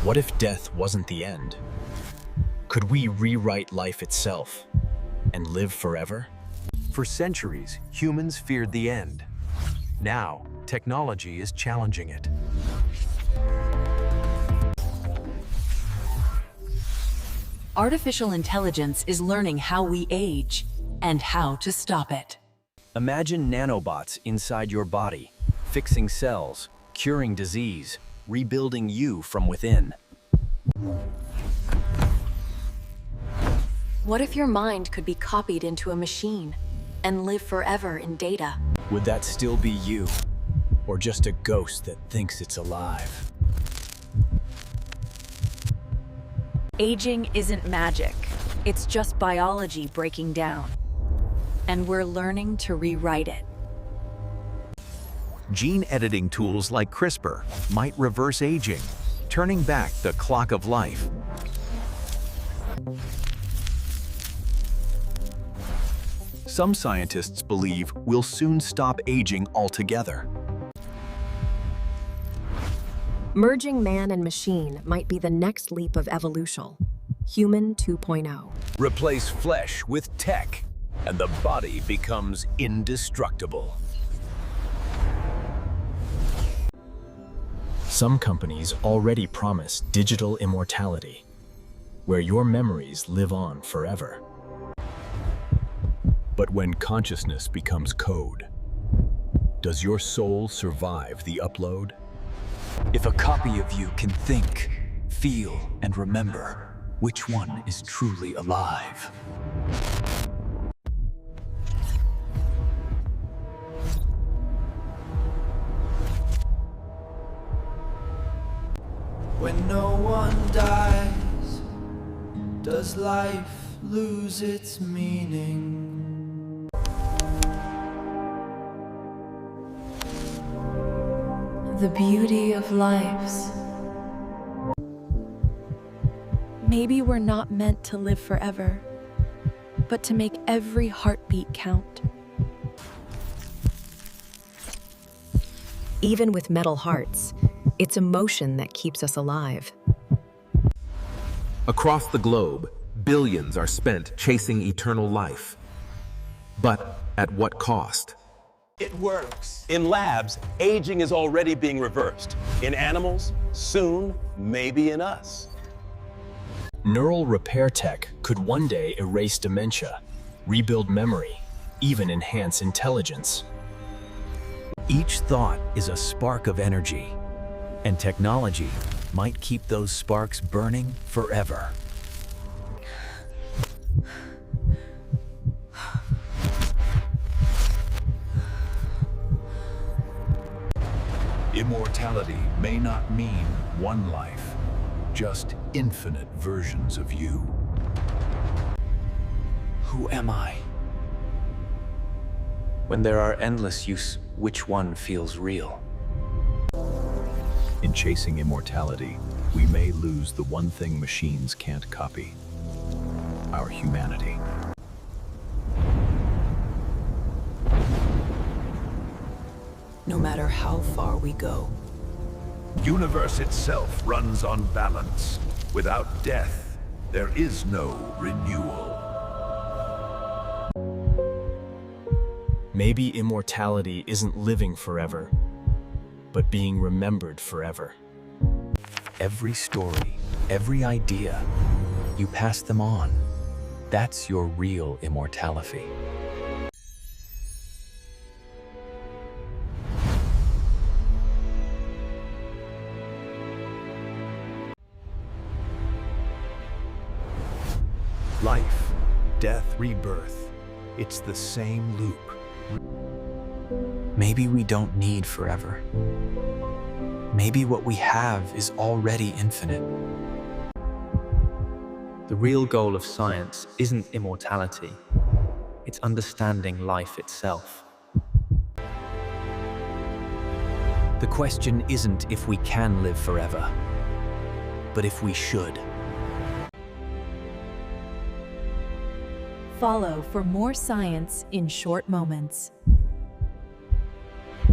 What if death wasn't the end? Could we rewrite life itself and live forever? For centuries, humans feared the end. Now, technology is challenging it. Artificial intelligence is learning how we age and how to stop it. Imagine nanobots inside your body, fixing cells, curing disease, rebuilding you from within. What if your mind could be copied into a machine and live forever in data? Would that still be you? Or just a ghost that thinks it's alive? Aging isn't magic. It's just biology breaking down. And we're learning to rewrite it. Gene editing tools like CRISPR might reverse aging, turning back the clock of life. Some scientists believe we'll soon stop aging altogether. Merging man and machine might be the next leap of evolution. Human 2.0. Replace flesh with tech, and the body becomes indestructible. Some companies already promise digital immortality, where your memories live on forever. But when consciousness becomes code, does your soul survive the upload? If a copy of you can think, feel, and remember, which one is truly alive? When no one dies, does life lose its meaning? The beauty of lives. Maybe we're not meant to live forever, but to make every heartbeat count. Even with metal hearts, it's emotion that keeps us alive. Across the globe, billions are spent chasing eternal life. But at what cost? It works. In labs, aging is already being reversed. In animals, soon, maybe in us. Neural repair tech could one day erase dementia, rebuild memory, even enhance intelligence. Each thought is a spark of energy, and technology might keep those sparks burning forever. Immortality may not mean one life, just infinite versions of you. Who am I? When there are endless use, which one feels real? In chasing immortality, we may lose the one thing machines can't copy: our humanity. No matter how far we go. Universe itself runs on balance. Without death, there is no renewal. Maybe immortality isn't living forever, but being remembered forever. Every story, every idea, you pass them on. That's your real immortality. Life, death, rebirth. It's the same loop. Maybe we don't need forever. Maybe what we have is already infinite. The real goal of science isn't immortality. It's understanding life itself. The question isn't if we can live forever, but if we should. Follow for more science in short moments.